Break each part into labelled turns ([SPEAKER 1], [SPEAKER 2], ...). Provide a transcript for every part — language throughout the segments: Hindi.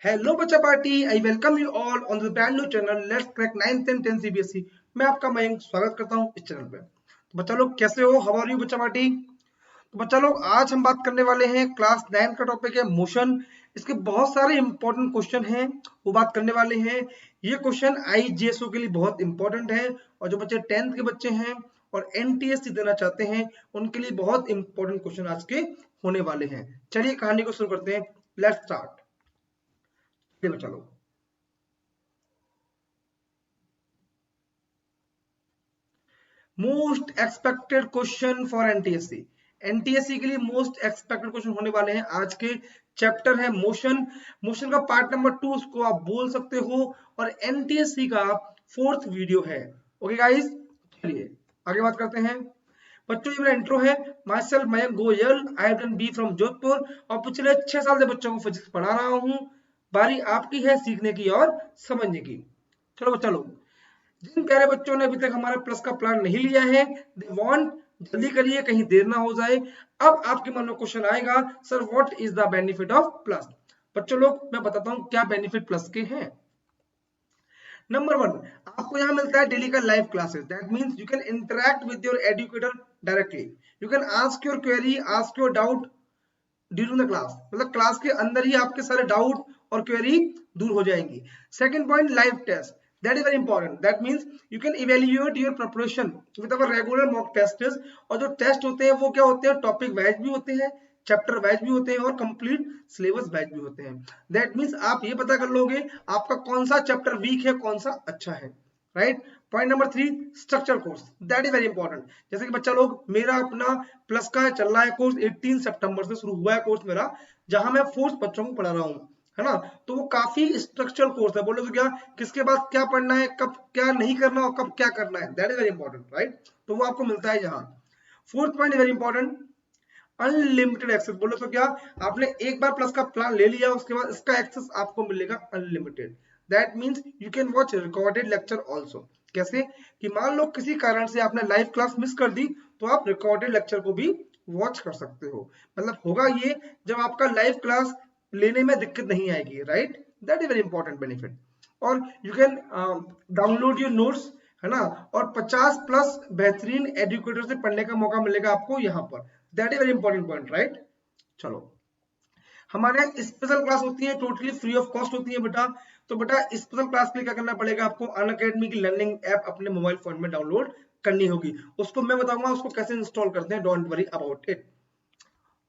[SPEAKER 1] हेलो बच्चा party, I welcome you all on the brand new channel let's crack 9th and 10th CBSE. मैं आपका मयंक स्वागत करता हूं इस चैनल पे। तो बच्चा लोग कैसे हो, हाउ आर यू बच्चा पार्टी। तो बच्चा लोग आज हम बात करने वाले हैं क्लास 9 का टॉपिक है मोशन। इसके बहुत सारे इंपॉर्टेंट क्वेश्चन हैं, वो बात करने वाले हैं। ये क्वेश्चन आईजीएसओ के लिए बहुत इंपॉर्टेंट है और जो बच्चे 10th के बच्चे हैं और एनटीएससी देना चाहते हैं उनके लिए बहुत इंपॉर्टेंट क्वेश्चन आज के होने वाले हैं। चलिए कहानी को शुरू करते हैं, लेट्स स्टार्ट। बच्चा लोग most expected question for NTSC. NTSC के लिए मोस्ट एक्सपेक्टेड क्वेश्चन होने वाले हैं। आज के चैप्टर है मोशन। मोशन का पार्ट नंबर 2 उसको आप बोल सकते हो और एनटीएससी का 4th वीडियो है। ओके गाइस, चलिए आगे बात करते हैं। बच्चों ये मेरा इंट्रो है। Myself Mayank Goyal, I have done B from Jodhpur और पिछले 6 साल से बच्चों को फिजिक्स पढ़ा रहा हूँ। बारी आपकी है सीखने की और समझने की। चलो चलो, जिन प्यारे बच्चों ने अभी तक हमारा प्लस का प्लान नहीं लिया है, दे वांट जल्दी करिए कहीं देर ना हो जाए। अब आपके मन में क्वेश्चन आएगा, sir what is the benefit of plus. बच्चों लोग मैं बताता हूं क्या बेनिफिट प्लस के हैं। नंबर 1, आपको यहाँ मिलता है डेली का live classes. That means you can interact with your educator directly. You can ask your query, ask your doubt during the class. मतलब क्लास के अंदर ही आपके सारे डाउट और क्वेरी दूर हो जाएंगी। Second point, live test. That is very important. That means you can evaluate your preparation with our regular mock tests. और जो टेस्ट होते हैं वो क्या होते हैं, टॉपिक वाइज भी होते हैं, चैप्टर वाइज भी होते हैं और कंप्लीट सिलेबस वाइज भी होते हैं। दैट मींस आप ये पता कर लोगे आपका कौन सा चैप्टर वीक है, कौन सा अच्छा है, right. Point number 3, structure course. That is very important. जैसे कि बच्चा लोग, मेरा अपना प्लस का चल रहा है कोर्स, 18 सितंबर से शुरू हुआ है कोर्स मेरा, जहां मैं फोर्स बच्चों को पढ़ा रहा हूँ, है ना। तो वो काफी स्ट्रक्चरल कोर्स है। बोलो तो क्या, किसके बाद क्या पढ़ना है, कब क्या नहीं करना और कब क्या करना है, that is very important, right. तो वो आपको मिलता है यहाँ। Fourth point very important, unlimited access. बोलो तो क्या, आपने एक बार प्लस का प्लान ले लिया उसके बाद इसका एक्सेस आपको मिलेगा unlimited. That means you can watch recorded lecture also. कैसे कि मान लो किसी कारण से आपने लाइव क्लास मिस कर दी तो आप रिकॉर्डेड लेक्चर को भी वॉच कर सकते हो। मतलब होगा ये, जब आपका लाइव क्लास लेने में दिक्कत नहीं आएगी, right. That is very important benefit. और you can download your notes, है ना। और 50 प्लस बेहतरीन एजुकेटर से पढ़ने का मौका मिलेगा आपको यहाँ पर। That is very important point, right. चलो, हमारे यहाँ स्पेशल क्लास होती है, टोटली फ्री ऑफ कॉस्ट होती है बेटा। तो बेटा स्पेशल क्लास के लिए क्या करना पड़ेगा आपको, अनअकैडमी की लर्निंग ऐप अपने मोबाइल फोन में डाउनलोड करनी होगी। उसको मैं बताऊंगा उसको कैसे इंस्टॉल करते हैं, डोंट वरी अबाउट इट।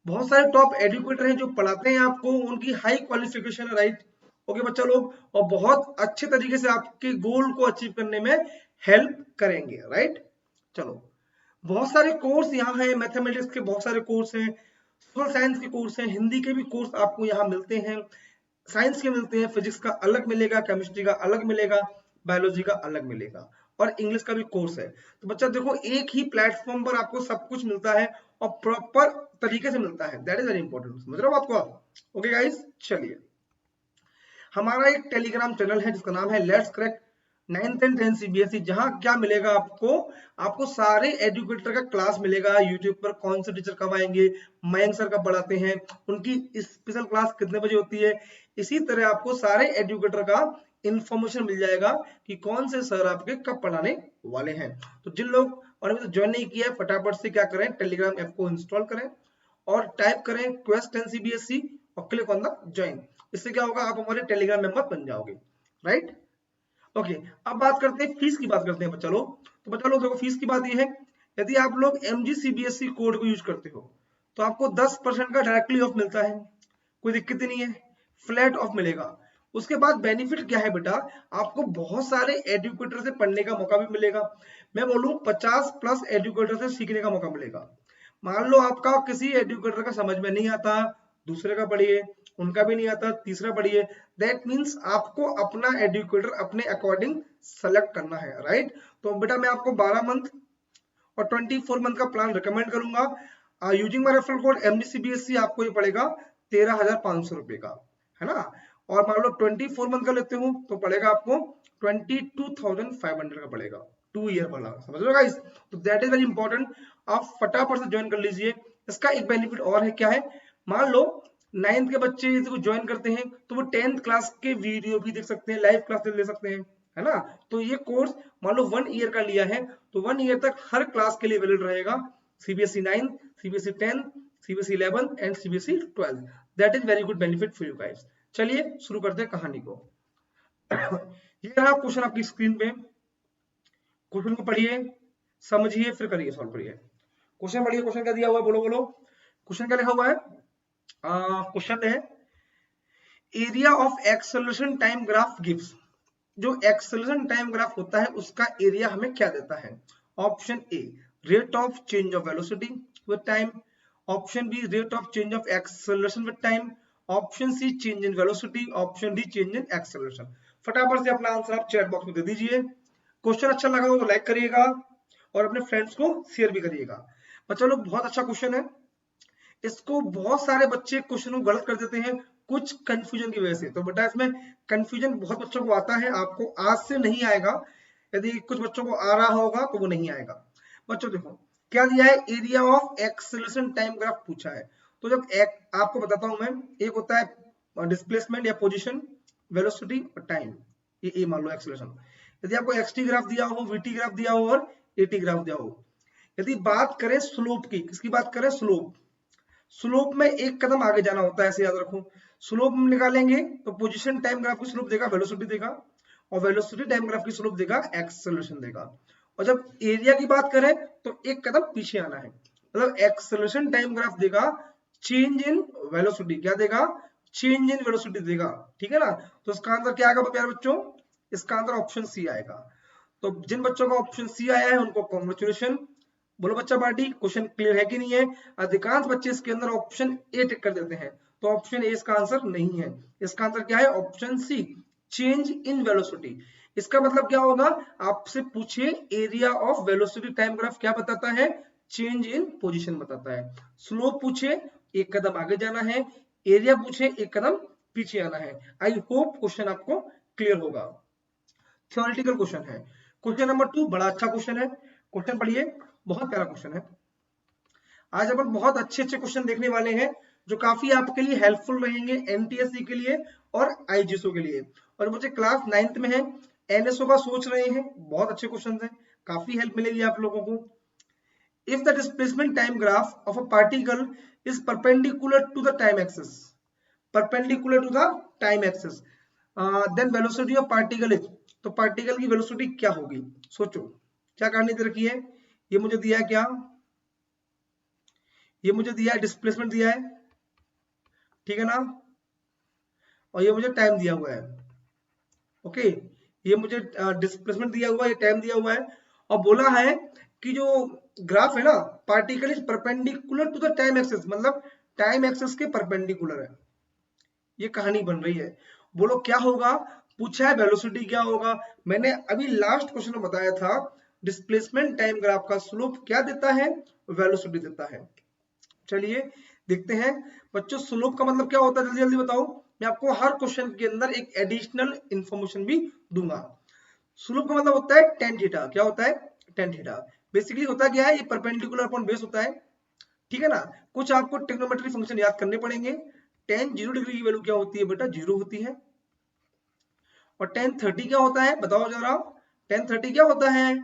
[SPEAKER 1] बहुत सारे टॉप एजुकेटर हैं जो पढ़ाते हैं आपको, उनकी हाई क्वालिफिकेशन है, राइट। ओके बच्चा लोग, और बहुत अच्छे तरीके से आपके गोल को अचीव करने में हेल्प करेंगे, राइट। चलो, बहुत सारे कोर्स यहाँ है, मैथमेटिक्स के बहुत सारे कोर्स हैं, सोशल साइंस के कोर्स हैं, हिंदी के भी कोर्स आपको यहाँ मिलते हैं, साइंस के मिलते हैं, फिजिक्स का अलग मिलेगा, केमिस्ट्री का अलग मिलेगा, बायोलॉजी का अलग मिलेगा और इंग्लिश का भी कोर्स है। तो बच्चा देखो, एक ही प्लेटफॉर्म पर आपको सब कुछ मिलता है और प्रॉपर तरीके से मिलता है। दैट इज वेरी इंपॉर्टेंट, समझ रहे हो आपको आप। ओके गाइस, चलिए, हमारा एक टेलीग्राम चैनल है जिसका नाम है let's crack 9th and 10th CBSE. जहां क्या मिलेगा आपको, आपको सारे एजुकेटर का क्लास मिलेगा यूट्यूब पर। कौन से टीचर कब आएंगे, मयंक सर कब पढ़ाते हैं, उनकी स्पेशल क्लास कितने बजे होती है। इसी तरह आपको सारे एजुकेटर का इंफॉर्मेशन मिल जाएगा कि कौन से सर आपके कब पढ़ाने वाले हैं। तो जिन लोग और अभी तो ज्वाइन नहीं किया है, फटाफट से क्या करें, टेलीग्राम ऐप को इंस्टॉल करें और टाइप करें क्वेस्ट 10 सीबीएसई और क्लिक ऑन द ज्वाइन। इससे क्या होगा, आप हमारे टेलीग्राम मेंबर बन जाओगे, राइट। ओके, अब बात करते हैं फीस की, बात करते हैं बच्चा लोग। तो बच्चा लोग देखो, फीस की बात ये है, यदि आप लोग एमजी सीबीएसई कोड को यूज करते हो तो आपको 10% का डायरेक्टली ऑफ मिलता है, कोई दिक्कत ही नहीं है, फ्लैट ऑफ मिलेगा। उसके बाद बेनिफिट क्या है बेटा, आपको बहुत सारे एजुकेटर से पढ़ने का मौका भी मिलेगा। मैं बोलूं 50 प्लस एजुकेटर से सीखने का मौका मिलेगा। मान लो आपका किसी एजुकेटर का समझ में नहीं आता, दूसरे का पढ़िए, उनका भी नहीं आता, तीसरा पढ़िए। दैट मीन्स आपको अपना एजुकेटर अपने अकॉर्डिंग सेलेक्ट करना है, राइट। तो बेटा मैं आपको 12 मंथ और 24 मंथ का प्लान रिकमेंड करूंगा। Using my referral code MGCBSC आपको ये पड़ेगा 13,500 रुपए का, है ना। और मान लो 24 मंथ का लेते हो तो पड़ेगा आपको 22,500 का पड़ेगा, 2 ईयर वाला, समझ रहे हो गाइस। तो दैट इज वेरी इंपॉर्टेंट, आप फटाफट से ज्वाइन कर लीजिए। इसका एक बेनिफिट और है, क्या है, मान लो 9th के बच्चे इसको ज्वाइन करते हैं तो वो 10th क्लास के वीडियो भी देख सकते हैं, लाइव क्लास ले सकते हैं, है ना। तो ये कोर्स मान लो 1 ईयर का लिया है तो 1 ईयर तक हर क्लास के लिए वैलिड रहेगा, CBSE 9, CBSE 10, CBSE 11 and CBSE 12। That is very good benefit for you guys. चलिए शुरू करते हैं कहानी को। ये रहा क्वेश्चन आपकी स्क्रीन पे, क्वेश्चन को पढ़िए, समझिए, फिर करिए, सॉल्व करिए। क्वेश्चन पढ़िए, क्वेश्चन क्या दिया हुआ है, बोलो बोलो। क्वेश्चन क्या लिखा हुआ है? क्वेश्चन है area of acceleration time graph gives. जो एक्सेलरेशन टाइम ग्राफ होता है उसका एरिया हमें क्या देता है? Option A rate of change of velocity with time, option B rate of change of acceleration with time, option C change in velocity, option D change in acceleration. फटाफट से अपना आंसर आप चैट बॉक्स में दे दीजिए। क्वेश्चन अच्छा लगा हो तो लाइक करिएगा और अपने फ्रेंड्स को शेयर भी करिएगा। बच्चों लोग बहुत अच्छा क्वेश्चन है, इसको बहुत सारे बच्चे क्वेश्चन को गलत कर देते हैं कुछ कंफ्यूजन की वजह से। तो बेटा इसमें कंफ्यूजन बहुत बच्चों को आता है, आपको आज से नहीं आएगा, यदि कुछ बच्चों को आ रहा होगा तो वो नहीं आएगा। बच्चों देखो क्या दिया है, area of acceleration time graph पूछा है। तो जब आपको बताता हूं मैं, एक होता है डिस्प्लेसमेंट या पोजीशन, वेलोसिटी और टाइम, ये मान लो एक्सेलरेशन। यदि आपको एक्सटी ग्राफ दिया हो, वीटी ग्राफ दिया हो और एटी ग्राफ दिया हो। यदि बात करें स्लोप की, किसकी बात करें? स्लोप। स्लोप में एक कदम आगे जाना होता है, ऐसे याद रखो। स्लोप में निकालेंगे तो पोजीशन टाइम ग्राफ की स्लोप देगा वेलोसिटी देगा, और वेलोसिटी टाइम ग्राफ की स्लोप देगा एक्सेलरेशन देगा। और जब एरिया की बात करें तो एक कदम पीछे आना है, मतलब एक्सेलरेशन टाइम ग्राफ देगा चेंज इन वेलोसिटी, क्या देगा? चेंज इन वेलोसिटी देगा, ठीक है ना। तो इसका आंसर क्या आएगा प्यारे बच्चों? इसका आंसर ऑप्शन सी आएगा। तो जिन बच्चों का ऑप्शन सी आया है उनको कॉन्ग्रेचुलेशन। बोलो बच्चा पार्टी, क्वेश्चन क्लियर है कि नहीं है? अधिकांश बच्चे इसके अंदर ऑप्शन ए टिक कर देते हैं, तो ऑप्शन ए इसका आंसर नहीं है। इसका आंसर क्या है? Option C change in velocity. इसका मतलब क्या होगा? आपसे पूछे area of velocity time graph क्या बताता है? चेंज इन पोजीशन बताता है। स्लोप पूछे एक कदम आगे जाना है, एरिया पूछे एक कदम पीछे आना है। आई होप क्वेश्चन आपको क्लियर होगा। थ्योरेटिकल क्वेश्चन है। क्वेश्चन नंबर 2 बड़ा अच्छा क्वेश्चन है, क्वेश्चन पढ़िए, बहुत प्यारा क्वेश्चन है। आज अपन बहुत अच्छे अच्छे क्वेश्चन देखने वाले हैं जो काफी आपके लिए हेल्पफुल रहेंगे एनटीएससी के लिए और आईजीएसओ के लिए। और मुझे क्लास 9th में है, एनएसओ का सोच रहे हैं, बहुत अच्छे क्वेश्चन हैं, काफी हेल्प मिलेगी आप लोगों को। If the displacement time graph of a particle is perpendicular to the time axis, perpendicular to the time axis, then velocity of particle is, तो पार्टिकल की वेलोसिटी क्या होगी? सोचो क्या कहानी दे रखी है। ये मुझे दिया है क्या? ये मुझे दिया है डिस्प्लेसमेंट दिया है, ठीक है ना, और ये मुझे टाइम दिया हुआ है। ओके, ये मुझे डिस्प्लेसमेंट दिया हुआ है, ये टाइम दिया हुआ है, और बोला है कि जो ग्राफ है ना, particle is perpendicular to the time axis, मतलब टाइम एक्सिस के परपेंडिकुलर है। ये कहानी बन रही है। बोलो क्या होगा? पूछा है वेलोसिटी क्या होगा। मैंने अभी लास्ट क्वेश्चन में बताया था डिस्प्लेसमेंट टाइम ग्राफ का स्लोप क्या देता है? वेलोसिटी देता है। चलिए देखते हैं बच्चों, स्लोप का मतलब क्या होता है, जल्दी जल्दी बताओ। मैं आपको हर क्वेश्चन के अंदर एक एडिशनल इंफॉर्मेशन भी दूंगा। स्लोप का मतलब होता है टेन थीटा। क्या होता है? Tan theta. बेसिकली होता क्या है? ये परपेंडिकुलर अपॉन बेस होता है, ठीक है ना। कुछ आपको ट्रिग्नोमेट्री फंक्शन याद करने पड़ेंगे। टेन 0 डिग्री की वैल्यू क्या होती है बेटा? 0 होती है। और टेन 30 क्या होता है? बताओ जरा, टेन 30 क्या होता है?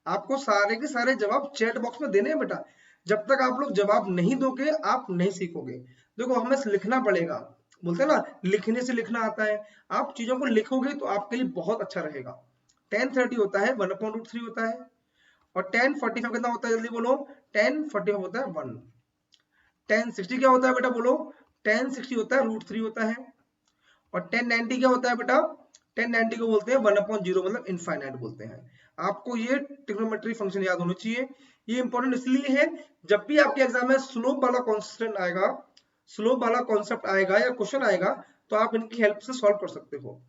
[SPEAKER 1] आपको सारे के सारे जवाब चैट बॉक्स में देने हैं बेटा। जब तक आप लोग जवाब नहीं दोगे आप नहीं सीखोगे। देखो हमें लिखना पड़ेगा, बोलते हैं ना लिखने से लिखना आता है। आप चीजों को लिखोगे तो आपके लिए बहुत अच्छा रहेगा। टेन 30 होता है 1/√3 होता है, और टेन 45 कितना होता है? जल्दी बोलो। टेन 45 होता है 1। टेन 60 क्या होता है बेटा? बोलो। टेन 60 होता है √3 होता है। और टेन 90 क्या होता है बेटा? टेन 90 को बोलते हैं 1/0, मतलब इनफाइनाइट बोलते हैं। आपको ये ट्रिग्नोमेट्री फंक्शन याद होना चाहिए। ये इंपॉर्टेंट इसलिए है, जब भी आपके एग्जाम में स्लोप वाला कॉन्सेप्ट आएगा, स्लोप वाला कॉन्सेप्ट आएगा या क्वेश्चन आएगा, तो आप इनकी हेल्प से सॉल्व कर सकते हो।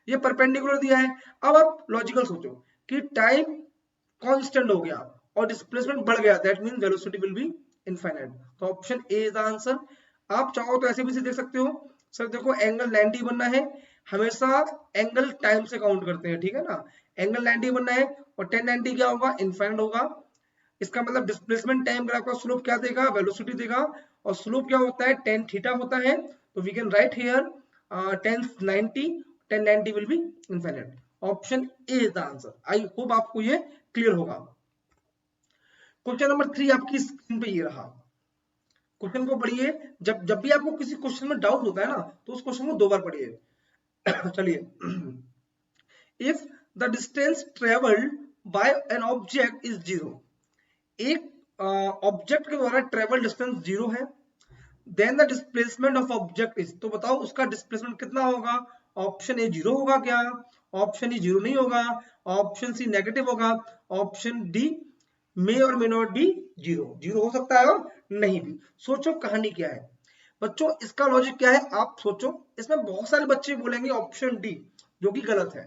[SPEAKER 1] ये परपेंडिकुलर दिया है। अब आप लॉजिकल सोचो कि टाइम कांस्टेंट हो गया और डिस्प्लेसमेंट बढ़ गया, that means velocity will be infinite. तो option A is the answer. आप चाहो तो ऐसे भी देख सकते हो, सर देखो एंगल 90 बनना है, हमेशा एंगल टाइम से काउंट करते हैं, ठीक है ना। एंगल 90 बनना है और 1090 क्या होगा? इनफाइनाइट होगा। इसका मतलब डिस्प्लेसमेंट टाइम ग्राफ का स्लोप क्या देगा, वेलोसिटी देगा, और स्लोप क्या होता है, tan थीटा होता है। तो we can write here tan 90, tan 90 will be infinite. Option A is the answer. I hope आपको ये क्लियर होगा। क्वेश्चन नंबर 3 आपकी स्क्रीन पे ये रहा। क्वेश्चन को पढ़िए। जब जब भी आपको किसी क्वेश्चन में डाउट होता है ना, तो उस क्वेश्चन को 2 बार पढ़िए। चलिए। If the distance travelled by an object is 0, एक ऑब्जेक्ट के द्वारा ट्रेवल डिस्टेंस 0 है, then the displacement of object is, तो बताओ उसका डिस्प्लेसमेंट कितना होगा। ऑप्शन ए 0 होगा क्या, ऑप्शन ई 0 नहीं होगा, ऑप्शन सी नेगेटिव होगा, ऑप्शन डी मे और मे नॉट बी 0, 0 हो सकता है और नहीं भी। सोचो कहानी क्या है बच्चों, इसका लॉजिक क्या है आप सोचो। इसमें बहुत सारे बच्चे बोलेंगे ऑप्शन डी, जो कि गलत है।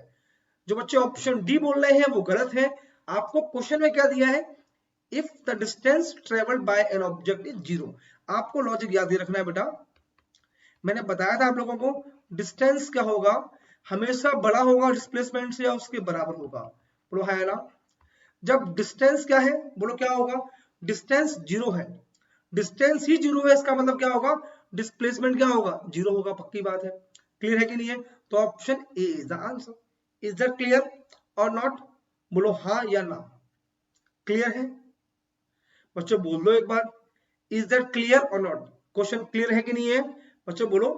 [SPEAKER 1] जो बच्चे ऑप्शन डी बोल रहे हैं वो गलत है। आपको क्वेश्चन में क्या दिया है, if the distance travelled by an object is 0। आपको लॉजिक याद ही रखना है बेटा। मैंने बताया था आप लोगों को, डिस्टेंस क्या होगा, हमेशा बड़ा होगा डिस्प्लेसमेंट से या उसके बराबर होगा। बोलो है ना। जब डिस्टेंस क्या है, बोलो क्या होगा, डिस्टेंस 0 है, डिस्टेंस ही 0 है, इसका मतलब क्या होगा, डिस्प्लेसमेंट क्या होगा, 0 होगा। पक्की बात है। क्लियर है कि नहीं है। तो option A is the answer. Is that clear और नॉट, बोलो हाँ या ना। क्लियर है बच्चों, बोल दो एक बार, इज दैट क्लियर और नॉट। क्वेश्चन क्लियर है कि नहीं है बच्चों, बोलो।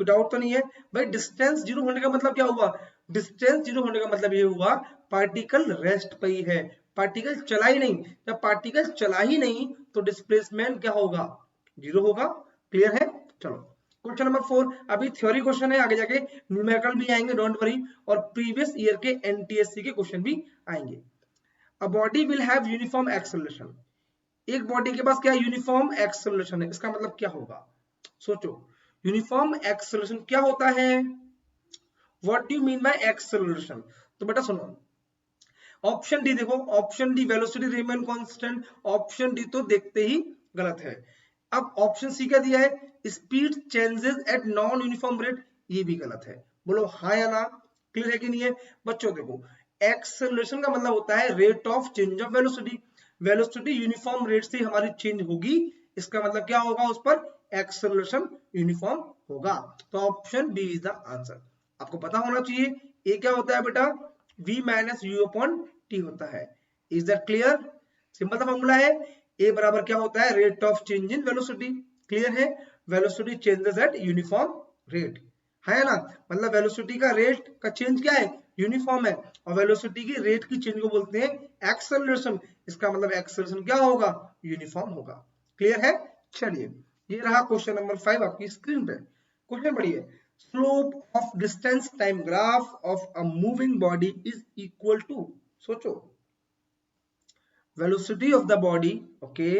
[SPEAKER 1] कोई डाउट तो नहीं है भाई। डिस्टेंस 0 होने का मतलब क्या हुआ, डिस्टेंस 0 होने का मतलब ये हुआ पार्टिकल रेस्ट पे ही है, पार्टिकल चला ही नहीं। जब पार्टिकल चला ही नहीं तो डिस्प्लेसमेंट क्या होगा, 0 होगा। क्लियर है। चलो क्वेश्चन नंबर 4। अभी थ्योरी क्वेश्चन है, आगे जाके न्यूमेरिकल भी आएंगे, डोंट वरी, और प्रीवियस ईयर के एनटीएससी के क्वेश्चन भी आएंगे। A body will have uniform acceleration, एक बॉडी के पास क्या यूनिफॉर्म एक्सेलरेशन है, इसका मतलब क्या होगा। सोचो यूनिफॉर्म एक्सेलरेशन क्या होता है, what do you mean by acceleration. तो बेटा सुनो, ऑप्शन डी देखो, option D velocity remain constant, option D तो देखते ही गलत है। अब ऑप्शन सी क्या दिया है, speed changes at non uniform rate, ये भी गलत है। बोलो हाँ या ना। क्लियर है कि नहीं है बच्चों। देखो एक्सेलरेशन का मतलब होता है rate of change of velocity, velocity uniform rate से हमारी चेंज होगी, इसका मतलब क्या होगा, उस पर एक्सेलरेशन यूनिफॉर्म होगा। तो option B is the answer. आपको पता होना चाहिए ये क्या होता है बेटा, v minus u upon t होता है। Is that clear. सिंपल सा फॉर्मूला है, a बराबर क्या होता है, rate of change in velocity. Clear है, velocity changes at uniform rate, है ना। मतलब वेलोसिटी का रेट का चेंज क्या है, यूनिफॉर्म है, और वेलोसिटी की रेट की चेंज को बोलते हैं एक्सेलरेशन। इसका मतलब एक्सेलरेशन क्या होगा, यूनिफॉर्म होगा। क्लियर है। चलिए ये रहा क्वेश्चन नंबर 5 आपकी स्क्रीन पे। क्वेश्चन पढ़िए। Slope of distance time graph of a moving body is equal to, सोचो, velocity of the body, okay,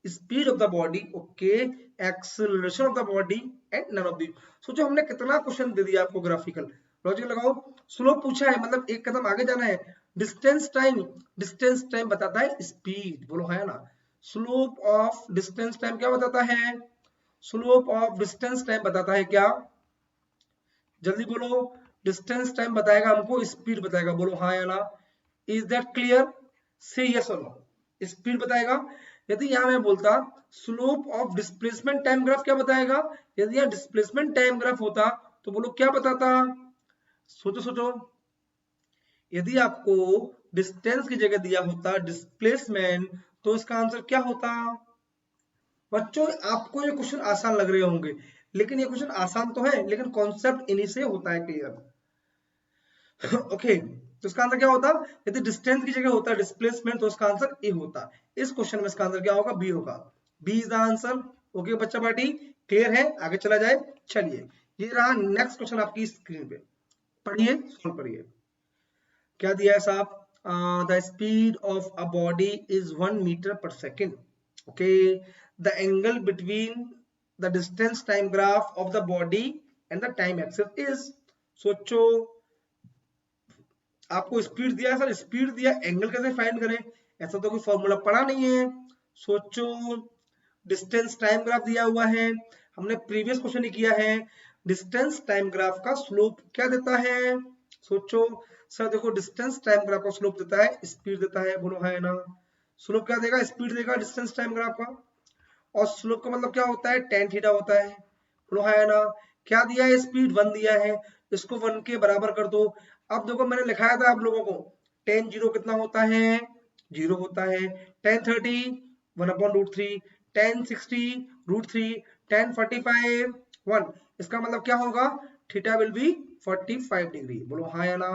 [SPEAKER 1] speed of the body, okay, acceleration of the body and none of the। सोचो हमने कितना क्वेश्चन दे दिया आपको ग्राफिकल, लॉजिक लगाओ। स्लोप पूछा है मतलब एक कदम आगे जाना है। डिस्टेंस टाइम, डिस्टेंस टाइम बताता है स्पीड, बोलो है ना। स्लोप ऑफ डिस्टेंस टाइम क्या बताता है, स्लोप ऑफ डिस्टेंस टाइम बताता है क्या, जल्दी बोलो। डिस्टेंस टाइम बताएगा हमको, स्पीड बताएगा, बोलो हाँ या ना। इज दैट क्लियर, से यस और नो। स्पीड बताएगा। यदि यहां मैं बोलता slope of displacement time graph क्या बताएगा, यदि यहां डिस्प्लेसमेंट टाइम ग्राफ होता तो बोलो क्या बताता। सोचो सोचो, यदि आपको डिस्टेंस की जगह दिया होता डिस्प्लेसमेंट तो इसका आंसर क्या होता। बच्चों आपको ये क्वेश्चन आसान लग रहे होंगे, लेकिन ये क्वेश्चन आसान तो है, लेकिन कॉन्सेप्ट इन्हीं से होता है क्लियर। ओके तो इसका आंसर क्या होता, यदि डिस्टेंस की जगह होता डिस्प्लेसमेंट तो इसका आंसर ए होता। इस क्वेश्चन में इसका आंसर क्या होगा, बी होगा। B is the answer. Okay बच्चा पार्टी, क्लियर है, आगे चला जाए। चलिए ये रहा नेक्स्ट क्वेश्चन आपकी स्क्रीन पे, पढ़िए सॉल्व करिए। क्या दिया है साहब, the speed of a body is 1 metre per second, okay, the angle between the distance time graph of the body and the time axis is. सोचो आपको स्पीड दिया है सर, स्पीड दिया, एंगल कैसे फाइंड करें, ऐसा तो कोई फॉर्मूला पढ़ा नहीं है। सोचो डिस्टेंस टाइम ग्राफ दिया हुआ है, हमने प्रीवियस क्वेश्चन ही किया है, डिस्टेंस टाइम ग्राफ का स्लोप क्या देता है। सोचो सर देखो डिस्टेंस टाइम ग्राफ का स्लोप देता है स्पीड देता है, बोलो है ना। स्लोप क्या देगा, स्पीड देगा डिस्टेंस टाइम ग्राफ का, और स्लोप का मतलब क्या होता है, tan थीटा होता है, बोलो है ना। क्या दिया है, स्पीड 1 दिया है, इसको 1 के बराबर कर दो। अब देखो मैंने लिखाया था आप लोगों को, tan 0 कितना होता है, 0 होता है, tan 30 1/√3, tan 60 √3, tan 45 1, इसका मतलब क्या होगा, थीटा विल बी 45 डिग्री, बोलो हाँ या ना।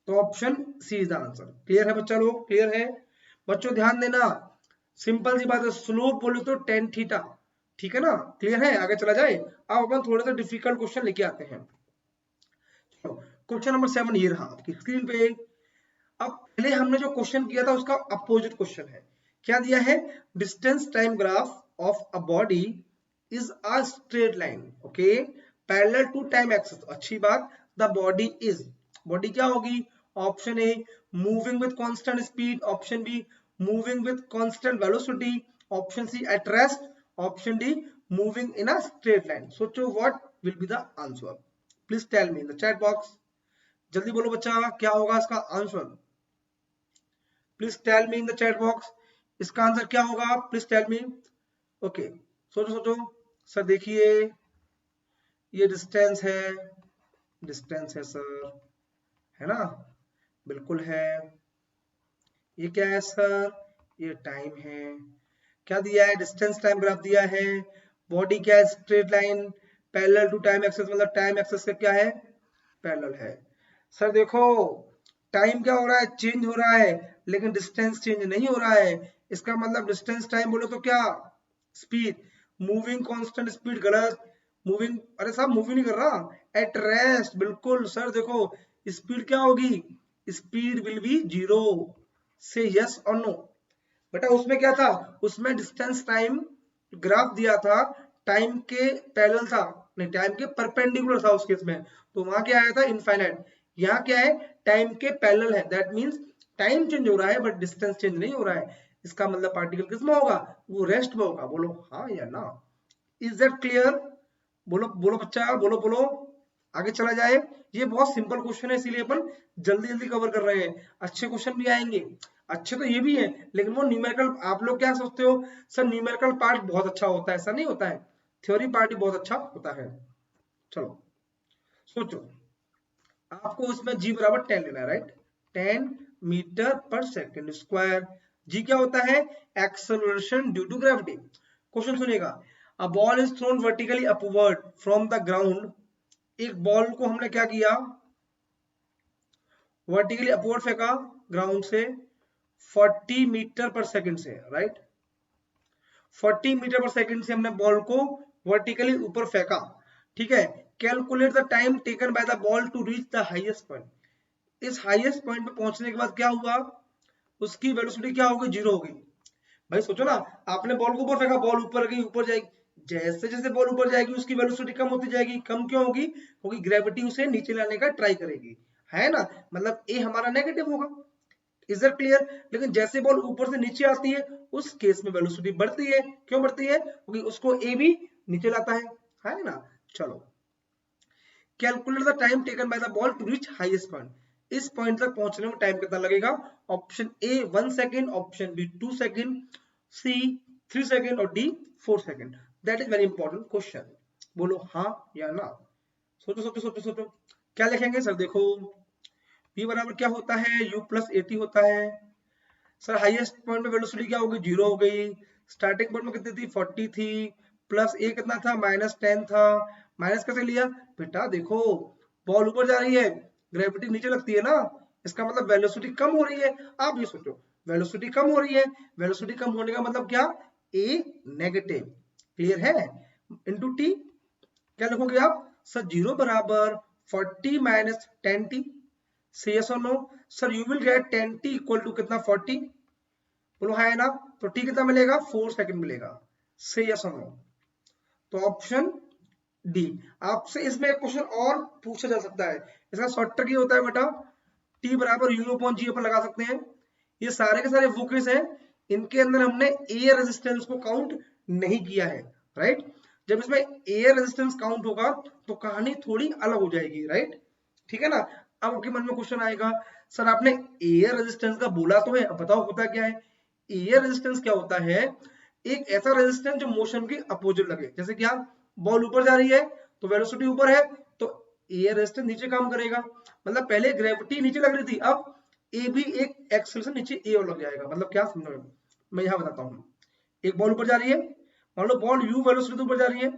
[SPEAKER 1] तो option C is the answer. Clear है बच्चा लोग, क्लियर है बच्चों, ध्यान देना, सिंपल सी बात है, स्लोप बोले तो tan थीटा, ठीक है ना, क्लियर है। आगे चला जाए, अब अपन थोड़ा सा डिफिकल्ट क्वेश्चन लेके आते हैं। क्वेश्चन नंबर 7 ये रहा आपकी स्क्रीन पे। अब पहले हमने जो क्वेश्चन किया था उसका अपोजिट क्वेश्चन है, क्या दिया है, distance time graph of a body is a straight line, okay, parallel to time axis, अच्छी बात, द बॉडी इज, बॉडी क्या होगी, option A moving with constant speed, option B moving with constant velocity, option C at rest, option D moving in a straight line. सोचो what will be the answer, please tell me in the chat box, जल्दी बोलो बच्चा क्या होगा इसका answer, please tell me in the chat box, इसका आंसर क्या होगा, प्लीज टेल मी। ओके, सोचो सोचो, सर देखिए ये डिस्टेंस है सर, है ना, बिल्कुल है। ये क्या है सर, ये टाइम है। क्या दिया है, डिस्टेंस टाइम ग्राफ दिया है, बॉडी क्या है, straight line, parallel to time axis, मतलब टाइम एक्सिस का क्या है, पैरेलल है। सर देखो टाइम क्या हो रहा है, चेंज हो रहा है, लेकिन डिस्टेंस चेंज नहीं हो रहा है, इसका मतलब डिस्टेंस टाइम बोलो तो क्या, स्पीड, मूविंग कांस्टेंट स्पीड गलत, मूविंग, अरे साहब मूविंग नहीं कर रहा, एट रेस्ट, बिल्कुल सर, देखो स्पीड क्या होगी, स्पीड विल बी 0, से यस और नो। बेटा उसमें क्या था, उसमें डिस्टेंस टाइम ग्राफ दिया था, टाइम के पैरेलल था, नहीं टाइम के परपेंडिकुलर था उस केस में, तो वहां क्या आया था, इनफाइनाइट। यहाँ क्या है, टाइम के पैरेलल है, दैट मींस टाइम चेंज हो रहा है बट डिस्टेंस चेंज नहीं हो रहा है, इसका मतलब पार्टिकल किस में होगा, वो रेस्ट में होगा, बोलो हाँ या ना। इज दैट क्लियर, बोलो बोलो बच्चा, बोलो बोलो, आगे चला जाए। ये बहुत सिंपल क्वेश्चन है इसीलिए अपन जल्दी जल्दी कवर कर रहे हैं, अच्छे क्वेश्चन भी आएंगे, अच्छे तो ये भी है, लेकिन वो न्यूमेरिकल, आप लोग क्या सोचते हो सर न्यूमेरिकल पार्ट बहुत अच्छा होता है, ऐसा नहीं होता है, थ्योरी पार्ट ही बहुत अच्छा होता है। चलो सोचो, आपको उसमें जी बराबर 10 लेना है, right, 10 metre per second square, G क्या होता है, acceleration due to gravity. Question सुनिएगा, a ball is thrown vertically upward from the ground, एक बॉल को हमने क्या किया, वर्टिकली अपवर्ड फेंका ग्राउंड से 40 मीटर पर सेकंड से, राइट, 40 मीटर पर सेकंड से हमने बॉल को वर्टिकली ऊपर फेंका, ठीक है, calculate the time taken by the ball to reach the highest point, इस हाईएस्ट पॉइंट पे पहुंचने के बाद क्या हुआ, उसकी वेलोसिटी क्या होगी, 0 होगी। भाई सोचो ना, आपने बॉल को ऊपर फेंका, बॉल ऊपर गई, ऊपर जाएगी, जैसे जैसे बॉल ऊपर जाएगी उसकी वेलोसिटी कम होती जाएगी, कम क्यों होगी, क्योंकि ग्रेविटी उसे नीचे लाने का ट्राई करेगी, है ना, मतलब ए हमारा नेगेटिव होगा, इज इट क्लियर। लेकिन जैसे बॉल ऊपर से नीचे आती है उस केस में वेलोसिटी बढ़ती है, क्यों बढ़ती है, क्योंकि उसको ए भी नीचे लाता है ना। चलो, calculate the time taken by the ball to reach highest point, इस पॉइंट तक पहुंचने में टाइम कितना लगेगा, option A 1 second, option B 2 second, C 3 second और D 4 second. That is very important question, बोलो हाँ या ना। सोचो सोचो सोचो सोचो, क्या लिखेंगे सर, देखो p बराबर क्या होता है, u प्लस एटी होता है, सर हाईएस्ट पॉइंट पे वेलोसिटी क्या होगी, 0 हो गई, स्टार्टिंग पॉइंट में कितनी थी, 40 थी, प्लस ए कितना था, -10 था, माइनस कैसे लिया, बेटा देखो बॉल ऊपर जा रही है, ग्रेविटी नीचे लगती है ना, इसका मतलब वेलोसिटी कम हो रही है। आप ये सोचो वेलोसिटी कम हो रही है, वेलोसिटी कम होने का मतलब क्या, ए नेगेटिव, क्लियर है, इंटू टी, क्या लिखोगे आप सर, 0 बराबर 40 माइनस 10t, से यस और no, sir you will get 10t equal to कितना, 40, बोलो है ना, तो टी कितना मिलेगा, 4 सेकंड मिलेगा, से यस और नो, तो ऑप्शन डी। आपसे इसमें एक क्वेश्चन और पूछा जा सकता है, इसका शॉर्ट ट्रिक ये होता है बेटा, टी बराबर यू अपॉन जी अपन लगा सकते हैं, ये सारे के सारे वो केस हैं इनके अंदर हमने एयर रेजिस्टेंस को काउंट नहीं किया है, राइट, जब इसमें एयर रेजिस्टेंस काउंट होगा तो कहानी थोड़ी अलग हो जाएगी, राइट, ठीक है ना। अब आपके मन में क्वेश्चन आएगा, सर आपने एयर रेजिस्टेंस का बोला तो है, अब बताओ होता क्या है, एयर रेजिस्टेंस क्या होता है, एक ऐसा रेजिस्टेंस जो मोशन के अपोजिट लगे। जैसे कि आप बॉल ऊपर जा रही है तो वेलोसिटी ऊपर है, तो एयर रेजिस्टेंस नीचे काम करेगा। मतलब पहले ग्रेविटी नीचे लग रही थी, अब ए भी एक एक्सेलरेशन नीचे ए और लग जाएगा। मतलब क्या समझ, मैं यहाँ बताता हूँ। एक बॉल ऊपर जा रही है, मान लो बॉल यू वेलोसिटी ऊपर जा रही है,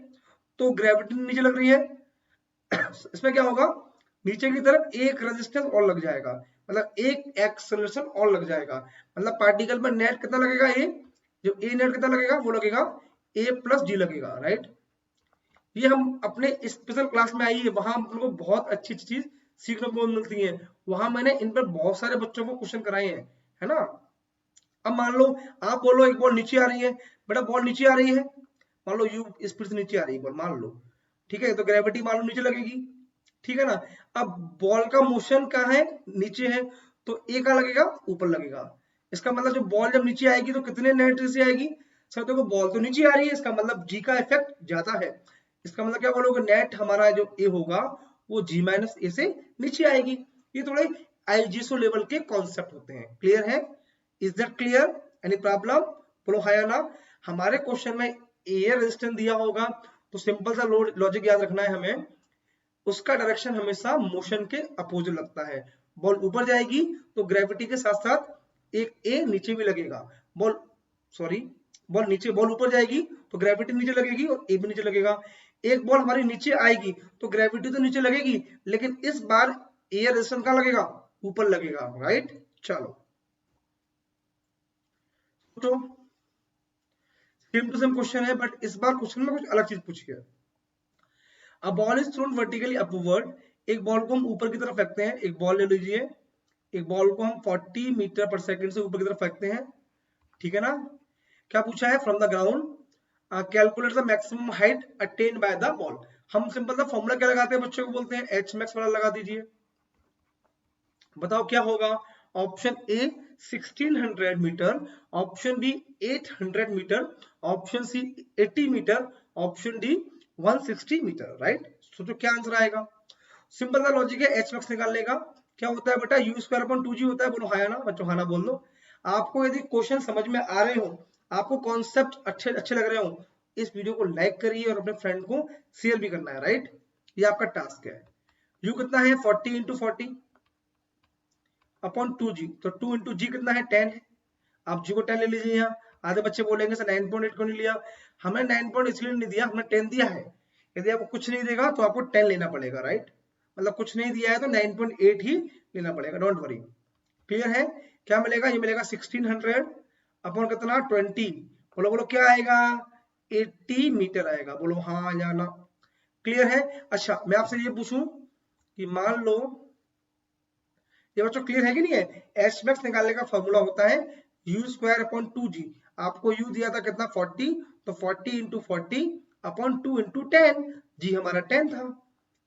[SPEAKER 1] तो ग्रेविटी नीचे लग रही है। इसमें क्या होगा, नीचे की तरफ एक रेजिस्टेंस और लग जाएगा, मतलब एक एक्सेलरेशन और लग जाएगा। मतलब पार्टिकल पर नेट कितना लगेगा, ए, जो ए नेट कितना लगेगा, वो लगेगा ए प्लस जी लगेगा, राइट। ये हम अपने स्पेशल क्लास में आई है, वहां हम लोग को बहुत अच्छी अच्छी चीज सीखने को मिलती है। वहां मैंने इन पर बहुत सारे बच्चों को क्वेश्चन कराए हैं, है ना। अब मान लो आप बोलो एक बॉल नीचे आ रही है, बेटा बॉल नीचे आ रही है, मान लो यू स्पीड से नीचे आ रही है बॉल, मान लो, ठीक है, तो ग्रेविटी मान लो नीचे लगेगी, ठीक है ना। अब बॉल का मोशन कहाँ है, नीचे है, तो ए का लगेगा, ऊपर लगेगा। इसका मतलब जो बॉल जब नीचे आएगी तो कितने नेट से आएगी, सर देखो बॉल तो नीचे आ रही है, इसका मतलब जी का इफेक्ट ज्यादा है। इसका मतलब क्या बोलोगे, नेट हमारा जो ए होगा वो जी माइनस ए से नीचे आएगी। ये थोड़े आईजीएसओ लेवल के कॉन्सेप्ट होते हैं, क्लियर है। Is that clear, any problem, बोलो हां या ना। हमारे क्वेश्चन में एयर रेजिस्टेंस दिया होगा तो सिंपल सा लॉजिक याद रखना है हमें, उसका डायरेक्शन हमेशा मोशन के अपोजिट लगता है। बॉल ऊपर जाएगी तो ग्रेविटी के साथ साथ एक ए नीचे भी लगेगा। बॉल सॉरी बॉल नीचे, बॉल ऊपर जाएगी तो ग्रेविटी नीचे लगेगी और ए भी नीचे लगेगा। एक बॉल हमारी नीचे आएगी तो ग्रेविटी तो नीचे लगेगी, लेकिन इस बार एयर रेजिस्टेंस कहां लगेगा, ऊपर लगेगा, राइट। चलो तो सेम टू सेम क्वेश्चन है, बट इस बार क्वेश्चन में कुछ अलग चीज पूछी है। अ ball is thrown vertically upward, एक बॉल को हम ऊपर की तरफ फेंकते हैं। एक बॉल ले लीजिए, एक बॉल को हम 40 मीटर पर सेकंड से ऊपर की तरफ फेंकते हैं, ठीक है ना। क्या पूछा है, from the ground calculate the maximum height attend bye the ball. हम सिंपल सा फॉर्मूला क्या लगाते हैं, बच्चों को बोलते हैं एच मैक्स वाला लगा दीजिए। बताओ क्या होगा, option A 1600 metre, option B 800 metre, option C 80 metre, option D 160 metre, right. सोचो क्या आंसर आएगा। सिंपल सा लॉजिक है एच मैक्स निकालने का। क्या होता है बेटा, यू स्क्वायर अपॉन 2g होता है, बोलो हाँ या ना, बच्चों हाँ ना बोल दो। आपको यदि क्वेश्चन समझ में आ रहे हो, आपको कॉन्सेप्ट अच्छे अच्छे लग रहे हो, इस वीडियो को लाइक करिए और अपने फ्रेंड को शेयर भी करना है, राइट। ये आपका टास्क है। यू कितना है, 40 इंटू 40 अपॉन 2g, तो 2 इंटू जी कितना है, 10 है। आप जी को 10 ले लीजिए यहाँ। आधे बच्चे बोलेंगे सर 9.8 को नहीं लिया, हमने 9 पॉइंट इसलिए नहीं दिया, हमने 10 दिया है। यदि आपको कुछ नहीं देगा तो आपको 10 लेना पड़ेगा, राइट। मतलब कुछ नहीं दिया है तो 9.8 ही लेना पड़ेगा, डोंट वरी। क्लियर है, क्या मिलेगा, ये मिलेगा 1600 अपॉन कितना 20, बोलो बोलो क्या आएगा, 80 मीटर आएगा, बोलो हाँ या ना। क्लियर है। अच्छा मैं आपसे ये पूछूं कि मान लो, ये बच्चों क्लियर है कि नहीं है, एच मैक्स निकालने का फॉर्मूला होता है यू स्क्वायर अपॉन 2g। आपको यू दिया था कितना 40, तो 40 इंटू 40 अपॉन 2 इंटू 10, जी हमारा 10 था।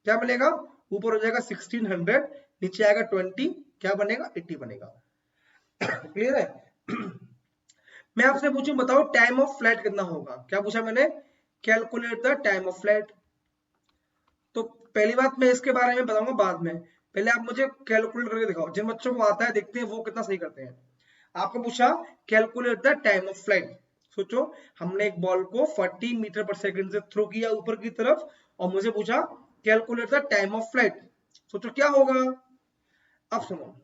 [SPEAKER 1] क्या मिलेगा, ऊपर हो जाएगा 1600, नीचे आएगा 20, क्या बनेगा 80 बनेगा। क्लियर है। मैं आपसे पूछूं बताओ टाइम ऑफ फ्लाइट कितना होगा। क्या पूछा मैंने, calculate the time of flight. तो पहली बात मैं इसके बारे में बताऊंगा बाद में, पहले आप मुझे कैलकुलेट करके दिखाओ। जिन बच्चों को आता है देखते हैं वो कितना सही करते हैं। आपको पूछा calculate the time of flight. सोचो हमने एक बॉल को 40 मीटर पर सेकंड से थ्रो किया ऊपर की तरफ और मुझे पूछा calculate the time of flight. सोचो क्या होगा। अब सुनो,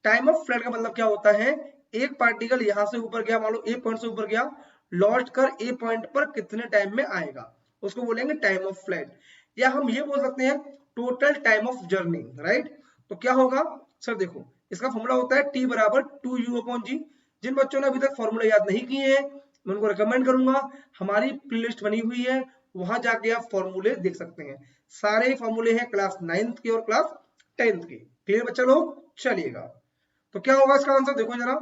[SPEAKER 1] टाइम ऑफ फ्लाइट का मतलब क्या होता है, एक पार्टिकल यहां से ऊपर गया, मान लो ए पॉइंट से ऊपर गया, लौट कर ए पॉइंट पर कितने टाइम में आएगा, उसको बोलेंगे टाइम ऑफ फ्लाइट। या हम ये बोल सकते हैं total time of journey, right. तो क्या होगा सर, देखो इसका फॉर्मूला होता है टी बराबर 2u अपॉन जी। जिन बच्चों ने अभी तक फॉर्मूला याद नहीं किए हैं मैं उनको रिकमेंड करूंगा, हमारी प्लेलिस्ट बनी हुई है, वहां जाके आप फॉर्मूले देख सकते हैं। सारे फॉर्मूले हैं क्लास 9th के और क्लास 10th के। क्लियर बच्चा लोग, चलिएगा। तो क्या होगा इसका आंसर, देखो जरा,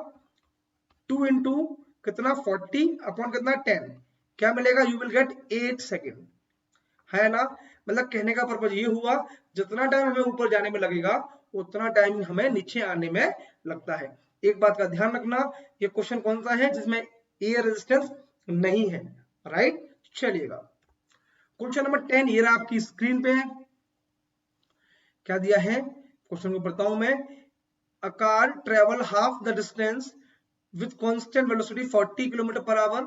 [SPEAKER 1] 2 इंटू कितना 40 अपॉन कितना 10, क्या मिलेगा, यू विल गेट 8 सेकेंड, है ना। मतलब कहने का पर्पज ये हुआ जितना टाइम हमें ऊपर जाने में लगेगा उतना टाइम हमें नीचे आने में लगता है। एक बात का ध्यान रखना, ये क्वेश्चन कौन सा है जिसमें एयर रेजिस्टेंस नहीं है, राइट। चलिएगा क्वेश्चन नंबर 10 ये रहा आपकी स्क्रीन पे है। क्या दिया है क्वेश्चन को पढ़ता हूं मैं। A car travel half the distance with constant velocity 40 km per hour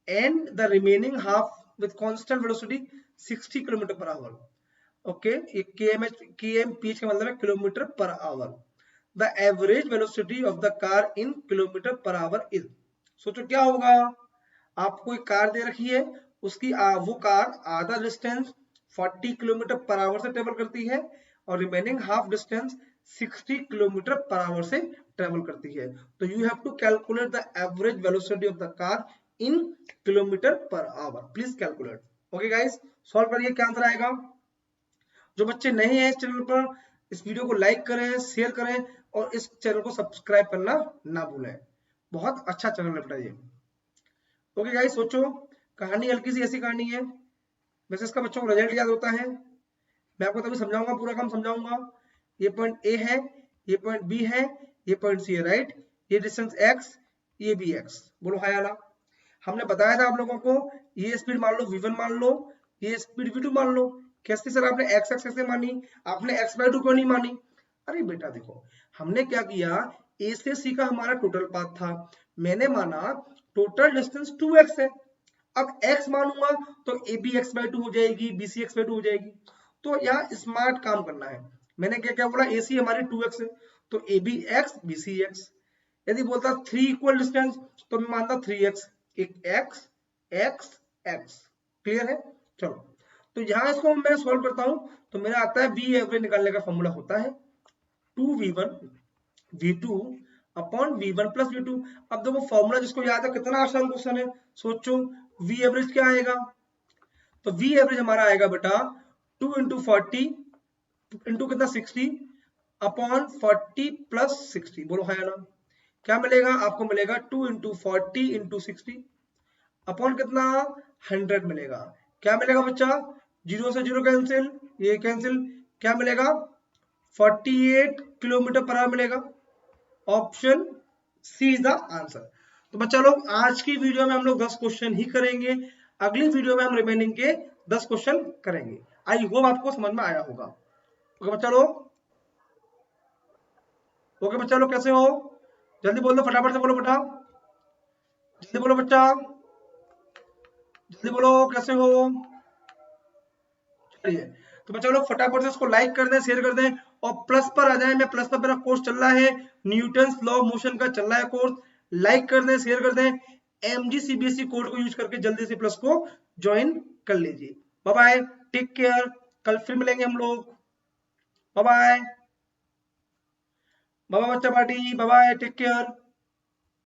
[SPEAKER 1] and the remaining half with constant velocity 60 km per hour. Okay, ये kmph का मतलब है kilometre per our. The average velocity of the car in kilometre per our is. सोचो क्या होगा, आपको एक कार दे रखी है, उसकी वो कार आधा डिस्टेंस 40 किलोमीटर पर आवर से ट्रेवल करती है और remaining half distance 60 kilometre per hour से ट्रेवल करती है. तो you have to calculate the average velocity of the car in kilometre per hour. Please calculate. Okay guys, solve करिए, क्या आंसर आएगा. जो बच्चे नए हैं इस चैनल पर, इस वीडियो को लाइक करें, शेयर करें और इस चैनल को सब्सक्राइब करना ना भूलें. बहुत अच्छा चैनल है बेटा ये. ओके गाइस, सोचो, कहानी हल्की सी ऐसी कहानी है. वैसे इसका बच्चों को रिजल्ट याद होता है. मैं आपको तभी समझाऊंगा, पूरा काम समझाऊंगा. ये पॉइंट ए है, ये पॉइंट बी है, ये पॉइंट सी है, राइट. ये डिस्टेंस एक्स, ये भी एक्स. बोलो हाय आला. हमने बताया था आप लोगों को, ये स्पीड मान लो v1 मान लो, ये स्पीड v2 मान लो. कैसे सर आपने x एक्स कैसे मानी, आपने x/2 क्यों नहीं मानी. अरे बेटा देखो, हमने क्या किया, a से c का हमारा टोटल पाथ था, मैंने माना टोटल डिस्टेंस 2x है. अब x मानूंगा तो ab x/2 हो जाएगी, bc x/2 हो जाएगी. तो यहाँ स्मार्ट काम करना है. मैंने क्या क्या बोला, ac हमारी 2x है तो ab x bc x. यदि बोलता 3 इक्वल डिस्टेंस तो मैं मानता 3x, एक x x x. क्लियर है. चलो, तो यहाँ इसको मैं सॉल्व करता हूं तो मेरा आता है v एवरेज निकालने का फॉर्मूला होता है 2v1 v2 upon v1 plus v2. अब देखो फॉर्मूला जिसको याद है, कितना आसान क्वेश्चन है. सोचो v एवरेज क्या आएगा, तो v एवरेज हमारा आएगा बेटा 2 इंटू 40 इंटू कितना 60 अपॉन 40 प्लस 60. बोलो है ना, क्या मिलेगा आपको, मिलेगा 2 इंटू 40 इंटू 60 अपॉन कितना 100 मिलेगा. क्या मिलेगा बच्चा, 0 से 0 कैंसिल, ये कैंसिल, क्या मिलेगा 48 किलोमीटर पर आवर मिलेगा. Option C is the answer. तो बच्चा लोग, आज की वीडियो में हम लोग 10 क्वेश्चन ही करेंगे. अगली वीडियो में हम रिमेनिंग के 10 क्वेश्चन करेंगे. आई होप आपको समझ में आया होगा. ओके बच्चा लोग, ओके बच्चा लोग, कैसे हो, जल्दी बोल दो, फटाफट से बोलो बेटा, जल्दी बोलो बच्चा, जल्दी बोलो, कैसे हो. चलिए, तो बच्चा लोग फटाफट से इसको लाइक कर दें, शेयर कर दें और प्लस पर आ जाए. मैं प्लस पर मेरा कोर्स चल रहा है, न्यूटन्स लॉ ऑफ मोशन का चल रहा है कोर्स. लाइक कर दें, शेयर कर दें. एमजी सीबीएसई कोड को यूज करके जल्दी से प्लस को ज्वाइन कर लीजिए. Bye bye, take care. कल फिर मिलेंगे हम लोग. बाय बाय, बाय बाय बच्चा party, bye bye, take care.